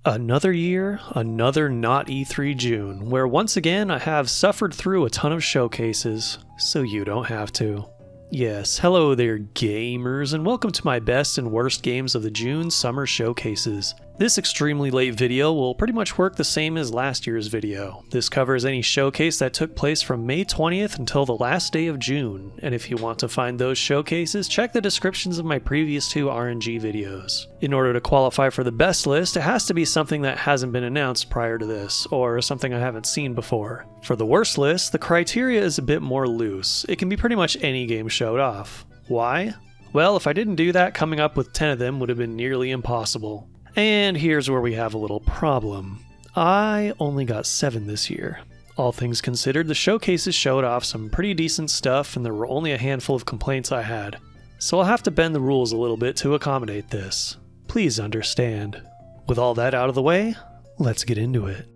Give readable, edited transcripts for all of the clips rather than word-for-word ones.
Another year, another not E3 June, where once again I have suffered through a ton of showcases, so you don't have to. Yes, hello there gamers, and welcome to my best and worst games of the June summer showcases. This extremely late video will pretty much work the same as last year's video. This covers any showcase that took place from May 20th until the last day of June, and if you want to find those showcases, check the descriptions of my previous two RNG videos. In order to qualify for the best list, it has to be something that hasn't been announced prior to this, or something I haven't seen before. For the worst list, the criteria is a bit more loose. It can be pretty much any game showed off. Why? Well, if I didn't do that, coming up with 10 of them would have been nearly impossible. And here's where we have a little problem. I only got 7 this year. All things considered, the showcases showed off some pretty decent stuff and there were only a handful of complaints I had. So I'll have to bend the rules a little bit to accommodate this. Please understand. With all that out of the way, let's get into it.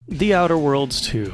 The Outer Worlds 2.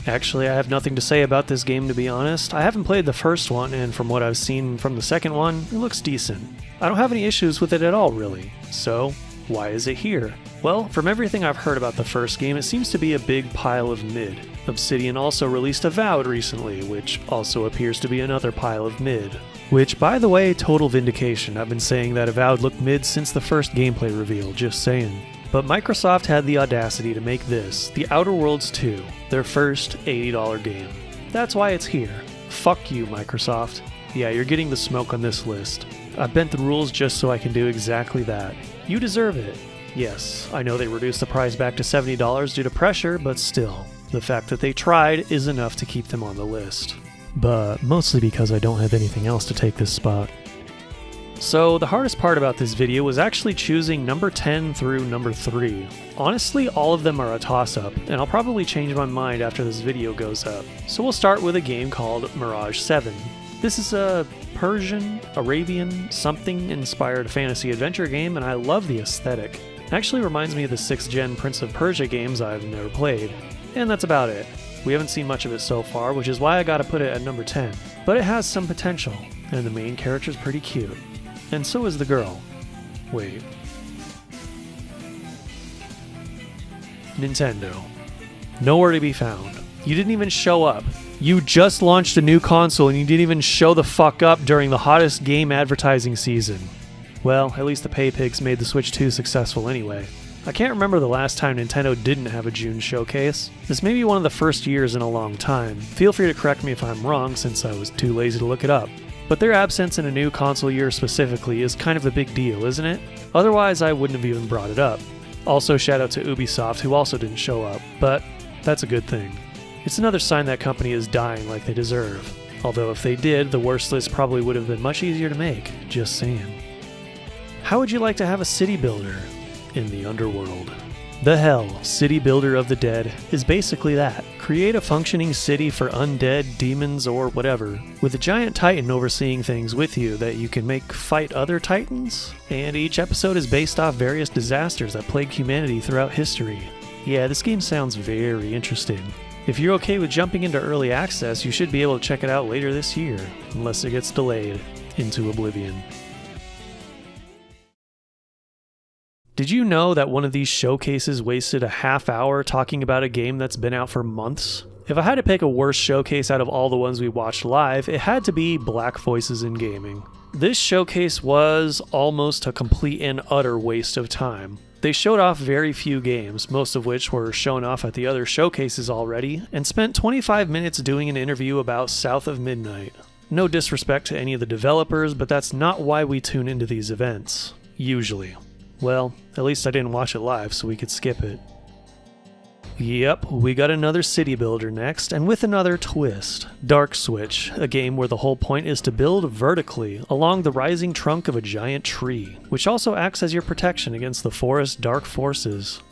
Actually, I have nothing to say about this game, to be honest. I haven't played the first one, and from what I've seen from the second one, it looks decent. I don't have any issues with it at all, really. So, why is it here? Well, from everything I've heard about the first game, it seems to be a big pile of mid. Obsidian also released Avowed recently, which also appears to be another pile of mid. Which, by the way, total vindication. I've been saying that Avowed looked mid since the first gameplay reveal, just saying. But Microsoft had the audacity to make this, The Outer Worlds 2, their first $80 game. That's why it's here. Fuck you, Microsoft. Yeah, you're getting the smoke on this list. I've bent the rules just so I can do exactly that. You deserve it. Yes, I know they reduced the price back to $70 due to pressure, but still, the fact that they tried is enough to keep them on the list. But mostly because I don't have anything else to take this spot. So the hardest part about this video was actually choosing number 10 through number 3. Honestly, all of them are a toss-up, and I'll probably change my mind after this video goes up. So we'll start with a game called Mirage 7. This is a Persian, Arabian, something-inspired fantasy adventure game, and I love the aesthetic. It actually reminds me of the 6th gen Prince of Persia games I've never played. And that's about it. We haven't seen much of it so far, which is why I gotta put it at number 10. But it has some potential, and the main character's pretty cute. And so is the girl. Wait. Nintendo. Nowhere to be found. You didn't even show up. You just launched a new console and you didn't even show the fuck up during the hottest game advertising season. Well, at least the pay pigs made the Switch 2 successful anyway. I can't remember the last time Nintendo didn't have a June showcase. This may be one of the first years in a long time. Feel free to correct me if I'm wrong since I was too lazy to look it up. But their absence in a new console year specifically is kind of a big deal, isn't it? Otherwise, I wouldn't have even brought it up. Also, shout out to Ubisoft, who also didn't show up, but that's a good thing. It's another sign that company is dying like they deserve. Although if they did, the worst list probably would have been much easier to make, just saying. How would you like to have a city builder in the underworld? The Hell, City Builder of the Dead, is basically that. Create a functioning city for undead, demons, or whatever, with a giant titan overseeing things with you that you can make fight other titans, and each episode is based off various disasters that plagued humanity throughout history. Yeah, this game sounds very interesting. If you're okay with jumping into early access, you should be able to check it out later this year, unless it gets delayed into oblivion. Did you know that one of these showcases wasted a half hour talking about a game that's been out for months? If I had to pick a worse showcase out of all the ones we watched live, it had to be Black Voices in Gaming. This showcase was almost a complete and utter waste of time. They showed off very few games, most of which were shown off at the other showcases already, and spent 25 minutes doing an interview about South of Midnight. No disrespect to any of the developers, but that's not why we tune into these events. Usually. Well, at least I didn't watch it live, so we could skip it. Yep, we got another city builder next, and with another twist. Dark Switch, a game where the whole point is to build vertically along the rising trunk of a giant tree, which also acts as your protection against the forest's dark forces.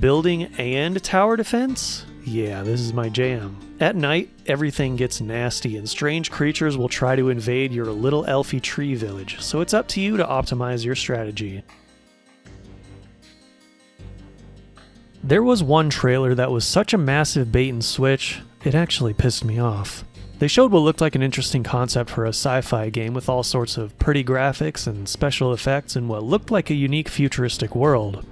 Building and tower defense? Yeah, this is my jam. At night, everything gets nasty and strange creatures will try to invade your little elfy tree village, so it's up to you to optimize your strategy. There was one trailer that was such a massive bait and switch, it actually pissed me off. They showed what looked like an interesting concept for a sci-fi game with all sorts of pretty graphics and special effects in what looked like a unique futuristic world.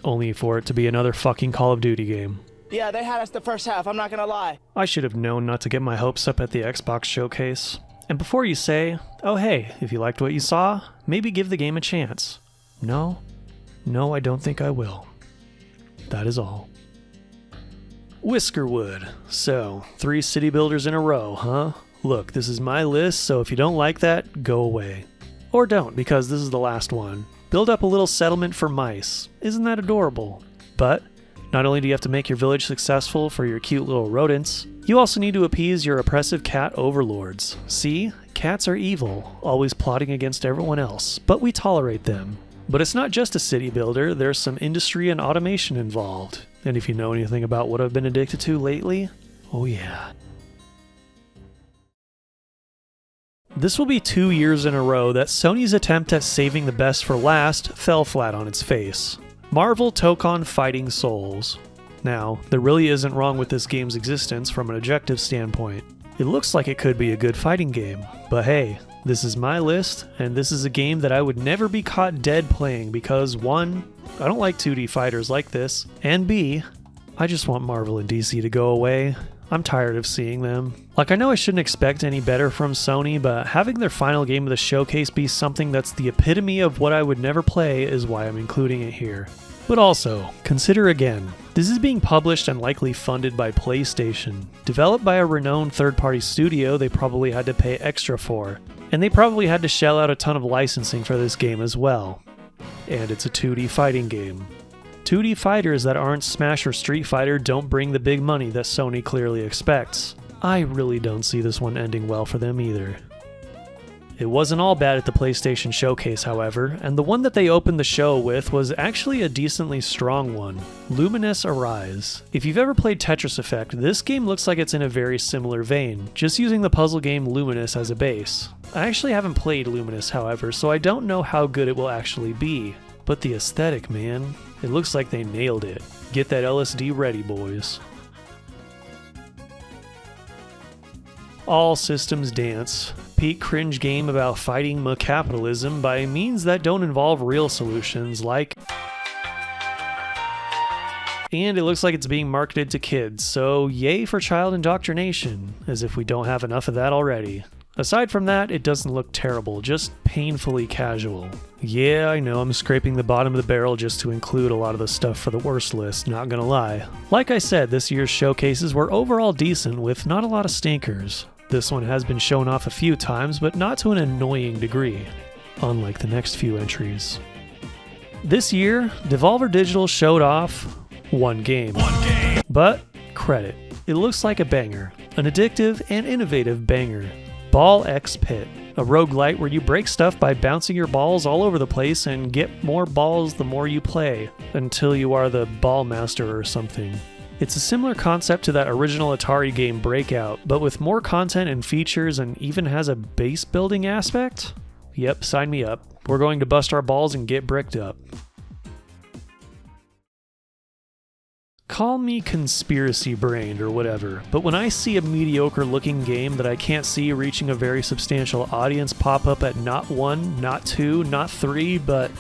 Only for it to be another fucking Call of Duty game. Yeah, they had us the first half, I'm not gonna lie. I should have known not to get my hopes up at the Xbox showcase. And before you say, oh hey, if you liked what you saw, maybe give the game a chance. No, I don't think I will. That is all. Whiskerwood. So, 3 city builders in a row, huh? Look, this is my list, so if you don't like that, go away. Or don't, because this is the last one. Build up a little settlement for mice. Isn't that adorable? But, not only do you have to make your village successful for your cute little rodents, you also need to appease your oppressive cat overlords. See? Cats are evil, always plotting against everyone else, but we tolerate them. But it's not just a city builder, there's some industry and automation involved. And if you know anything about what I've been addicted to lately, oh yeah. This will be 2 years in a row that Sony's attempt at saving the best for last fell flat on its face. Marvel took on Fighting Souls. Now, there really isn't wrong with this game's existence from an objective standpoint. It looks like it could be a good fighting game, but hey, this is my list, and this is a game that I would never be caught dead playing because 1, I don't like 2D fighters like this, and B, I just want Marvel and DC to go away. I'm tired of seeing them. Like, I know I shouldn't expect any better from Sony, but having their final game of the showcase be something that's the epitome of what I would never play is why I'm including it here. But also, consider again, this is being published and likely funded by PlayStation, developed by a renowned third-party studio they probably had to pay extra for, and they probably had to shell out a ton of licensing for this game as well. And it's a 2D fighting game. 2D fighters that aren't Smash or Street Fighter don't bring the big money that Sony clearly expects. I really don't see this one ending well for them either. It wasn't all bad at the PlayStation Showcase, however, and the one that they opened the show with was actually a decently strong one, Luminous Arise. If you've ever played Tetris Effect, this game looks like it's in a very similar vein, just using the puzzle game Luminous as a base. I actually haven't played Luminous, however, so I don't know how good it will actually be. But the aesthetic, man, it looks like they nailed it. Get that LSD ready, boys. All Systems Dance. Peak cringe game about fighting capitalism by means that don't involve real solutions like... And it looks like it's being marketed to kids, so yay for child indoctrination, as if we don't have enough of that already. Aside from that, it doesn't look terrible, just painfully casual. Yeah, I know I'm scraping the bottom of the barrel just to include a lot of the stuff for the worst list, not gonna lie. Like I said, this year's showcases were overall decent with not a lot of stinkers. This one has been shown off a few times, but not to an annoying degree, unlike the next few entries. This year, Devolver Digital showed off one game. But, credit, it looks like a banger, an addictive and innovative banger. Ball X Pit, a roguelite where you break stuff by bouncing your balls all over the place and get more balls the more you play, until you are the ball master or something. It's a similar concept to that original Atari game Breakout, but with more content and features and even has a base building aspect? Yep, sign me up. We're going to bust our balls and get bricked up. Call me conspiracy-brained or whatever, but when I see a mediocre-looking game that I can't see reaching a very substantial audience pop up at not 1, not 2, not 3, but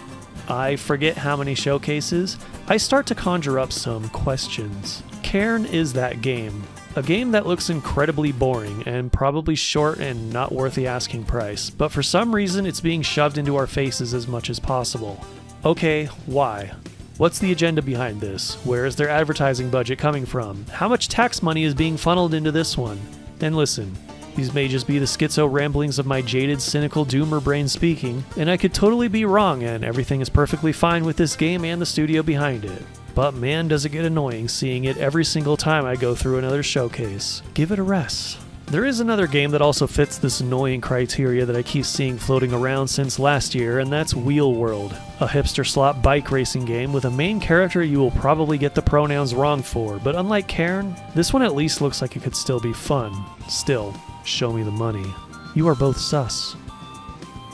I forget how many showcases, I start to conjure up some questions. Cairn is that game. A game that looks incredibly boring and probably short and not worth the asking price, but for some reason it's being shoved into our faces as much as possible. Okay, why? What's the agenda behind this? Where is their advertising budget coming from? How much tax money is being funneled into this one? And listen, these may just be the schizo ramblings of my jaded, cynical doomer brain speaking, and I could totally be wrong and everything is perfectly fine with this game and the studio behind it. But man, does it get annoying seeing it every single time I go through another showcase. Give it a rest. There is another game that also fits this annoying criteria that I keep seeing floating around since last year, and that's Wheel World, a hipster slot bike racing game with a main character you will probably get the pronouns wrong for, but unlike Cairn, this one at least looks like it could still be fun. Still, show me the money. You are both sus.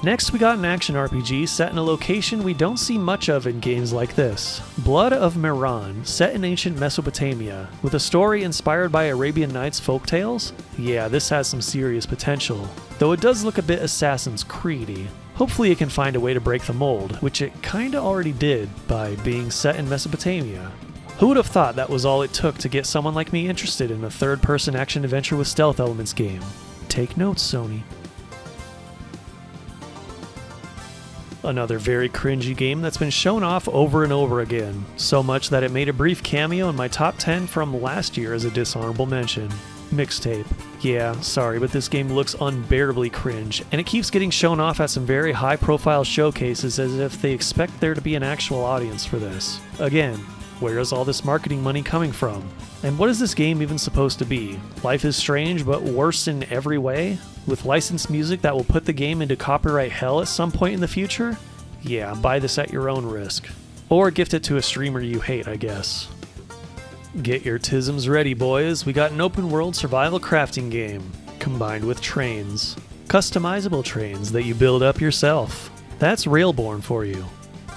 Next, we got an action RPG set in a location we don't see much of in games like this. Blood of Miran, set in ancient Mesopotamia, with a story inspired by Arabian Nights folktales? Yeah, this has some serious potential, though it does look a bit Assassin's Creed-y. Hopefully it can find a way to break the mold, which it kinda already did by being set in Mesopotamia. Who would have thought that was all it took to get someone like me interested in a third-person action-adventure with stealth elements game? Take notes, Sony. Another very cringy game that's been shown off over and over again, so much that it made a brief cameo in my top 10 from last year as a dishonorable mention. Mixtape. Yeah, sorry, but this game looks unbearably cringe, and it keeps getting shown off at some very high-profile showcases as if they expect there to be an actual audience for this. Again, where is all this marketing money coming from? And what is this game even supposed to be? Life is Strange, but worse in every way? With licensed music that will put the game into copyright hell at some point in the future? Yeah, buy this at your own risk. Or gift it to a streamer you hate, I guess. Get your tisms ready, boys. We got an open-world survival crafting game, combined with trains. Customizable trains that you build up yourself. That's Railborn for you.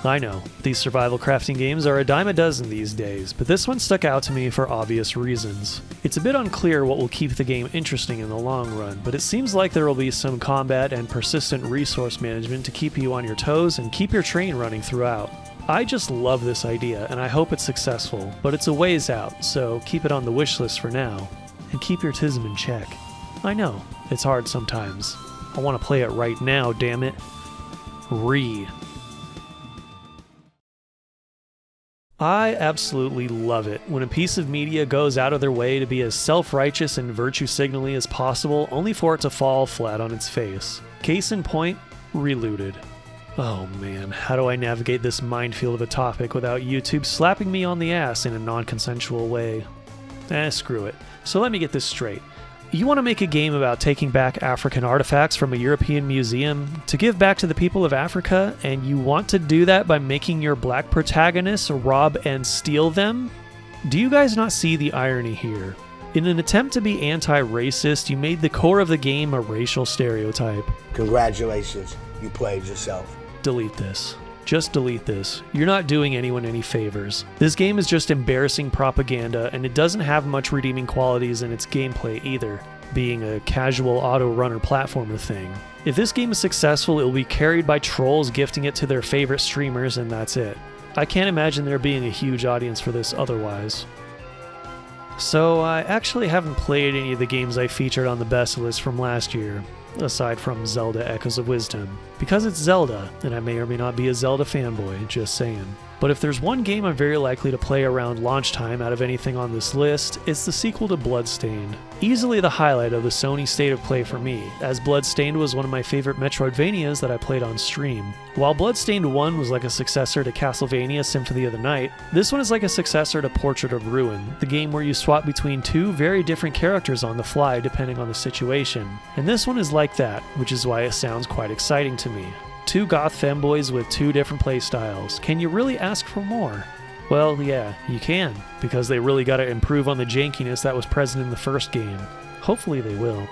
I know, these survival crafting games are a dime a dozen these days, but this one stuck out to me for obvious reasons. It's a bit unclear what will keep the game interesting in the long run, but it seems like there will be some combat and persistent resource management to keep you on your toes and keep your train running throughout. I just love this idea, and I hope it's successful, but it's a ways out, so keep it on the wish list for now. And keep your tism in check. I know, it's hard sometimes. I want to play it right now, damn it. I absolutely love it when a piece of media goes out of their way to be as self-righteous and virtue-signally as possible, only for it to fall flat on its face. Case in point, Reloaded. Oh man, how do I navigate this minefield of a topic without YouTube slapping me on the ass in a non-consensual way? Screw it. So let me get this straight. You want to make a game about taking back African artifacts from a European museum to give back to the people of Africa, and you want to do that by making your black protagonists rob and steal them? Do you guys not see the irony here? In an attempt to be anti-racist, you made the core of the game a racial stereotype. Congratulations, you played yourself. Delete this. Just delete this. You're not doing anyone any favors. This game is just embarrassing propaganda, and it doesn't have much redeeming qualities in its gameplay either, being a casual auto-runner platformer thing. If this game is successful, it will be carried by trolls gifting it to their favorite streamers, and that's it. I can't imagine there being a huge audience for this otherwise. So I actually haven't played any of the games I featured on the best list from last year, aside from Zelda Echoes of Wisdom, because it's Zelda, and I may or may not be a Zelda fanboy, just saying. But if there's one game I'm very likely to play around launch time out of anything on this list, it's the sequel to Bloodstained. Easily the highlight of the Sony State of Play for me, as Bloodstained was one of my favorite Metroidvanias that I played on stream. While Bloodstained 1 was like a successor to Castlevania Symphony of the Night, this one is like a successor to Portrait of Ruin, the game where you swap between two very different characters on the fly depending on the situation. And this one is like that, which is why it sounds quite exciting to me. Two goth femboys with two different playstyles. Can you really ask for more? Well, yeah, you can, because they really gotta improve on the jankiness that was present in the first game. Hopefully they will.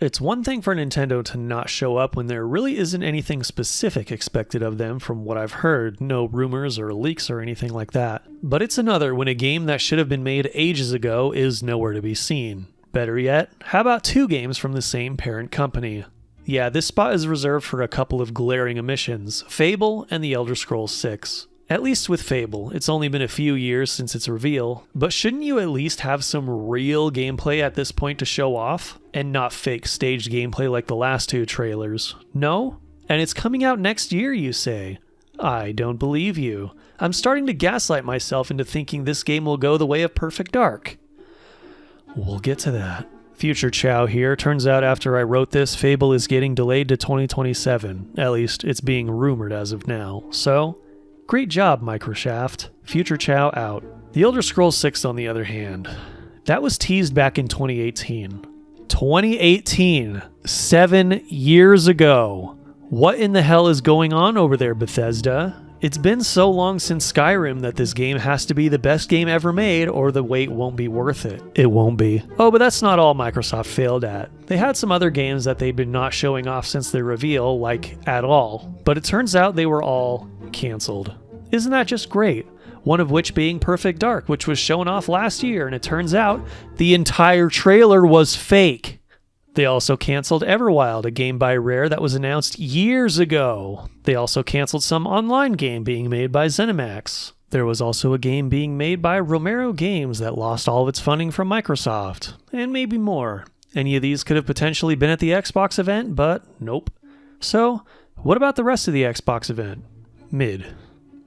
It's one thing for Nintendo to not show up when there really isn't anything specific expected of them from what I've heard, no rumors or leaks or anything like that. But it's another when a game that should have been made ages ago is nowhere to be seen. Better yet, how about two games from the same parent company? Yeah, this spot is reserved for a couple of glaring omissions, Fable and The Elder Scrolls 6. At least with Fable, it's only been a few years since its reveal, but shouldn't you at least have some real gameplay at this point to show off? And not fake staged gameplay like the last two trailers. No? And it's coming out next year, you say? I don't believe you. I'm starting to gaslight myself into thinking this game will go the way of Perfect Dark. We'll get to that. Future Chow here. Turns out after I wrote this, Fable is getting delayed to 2027. At least, it's being rumored as of now. So, great job, Microshaft. Future Chow out. The Elder Scrolls 6, on the other hand. That was teased back in 2018. 2018! 7 years ago! What in the hell is going on over there, Bethesda? It's been so long since Skyrim that this game has to be the best game ever made or the wait won't be worth it. It won't be. Oh, but that's not all Microsoft failed at. They had some other games that they've been not showing off since their reveal, like at all. But it turns out they were all canceled. Isn't that just great? One of which being Perfect Dark, which was shown off last year, and it turns out the entire trailer was fake. They also canceled Everwild, a game by Rare that was announced years ago. They also canceled some online game being made by ZeniMax. There was also a game being made by Romero Games that lost all of its funding from Microsoft, and maybe more. Any of these could have potentially been at the Xbox event, but nope. So, what about the rest of the Xbox event? Mid.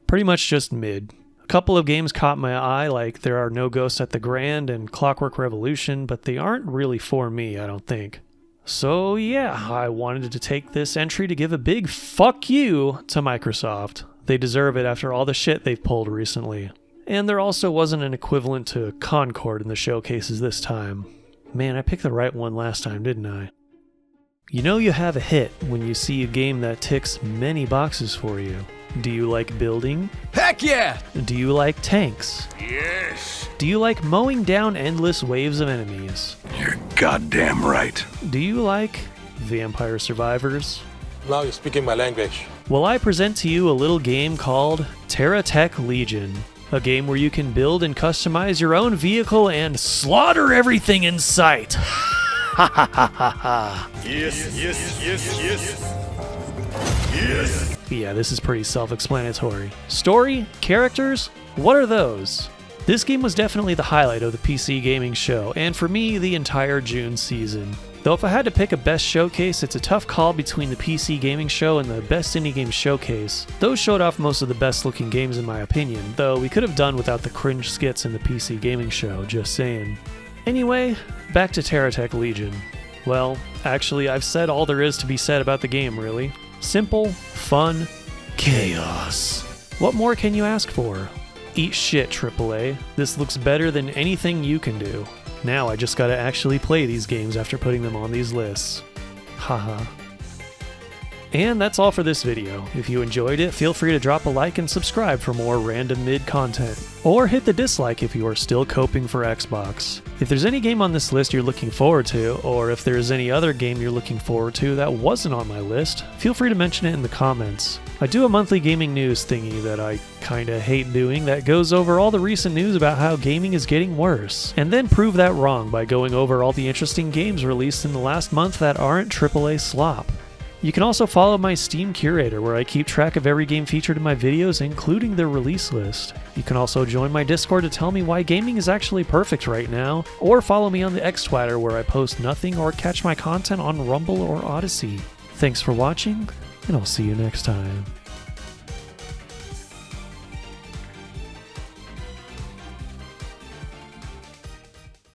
Pretty much just mid. A couple of games caught my eye, like There Are No Ghosts at the Grand and Clockwork Revolution, but they aren't really for me, I don't think. So yeah, I wanted to take this entry to give a big fuck you to Microsoft. They deserve it after all the shit they've pulled recently. And there also wasn't an equivalent to Concord in the showcases this time. Man, I picked the right one last time, didn't I? You know you have a hit when you see a game that ticks many boxes for you. Do you like building? Heck yeah! Do you like tanks? Yes! Do you like mowing down endless waves of enemies? You're goddamn right. Do you like Vampire Survivors? Now you're speaking my language. Well, I present to you a little game called TerraTech Legion. A game where you can build and customize your own vehicle and slaughter everything in sight. Ha ha ha ha ha. Yes, yes, yes, yes. Yes! Yeah, this is pretty self-explanatory. Story? Characters? What are those? This game was definitely the highlight of the PC gaming show, and for me, the entire June season. Though if I had to pick a best showcase, it's a tough call between the PC gaming show and the best indie game showcase. Those showed off most of the best looking games in my opinion, though we could have done without the cringe skits in the PC gaming show, just saying. Anyway, back to TerraTech Legion. Well, actually, I've said all there is to be said about the game, really. Simple, fun, chaos. What more can you ask for? Eat shit, AAA. This looks better than anything you can do. Now I just gotta actually play these games after putting them on these lists. Haha. And that's all for this video. If you enjoyed it, feel free to drop a like and subscribe for more random mid content. Or hit the dislike if you are still coping for Xbox. If there's any game on this list you're looking forward to, or if there's any other game you're looking forward to that wasn't on my list, feel free to mention it in the comments. I do a monthly gaming news thingy that I kinda hate doing that goes over all the recent news about how gaming is getting worse, and then prove that wrong by going over all the interesting games released in the last month that aren't AAA slop. You can also follow my Steam Curator, where I keep track of every game featured in my videos, including their release list. You can also join my Discord to tell me why gaming is actually perfect right now, or follow me on the X-Twitter, where I post nothing or catch my content on Rumble or Odyssey. Thanks for watching, and I'll see you next time.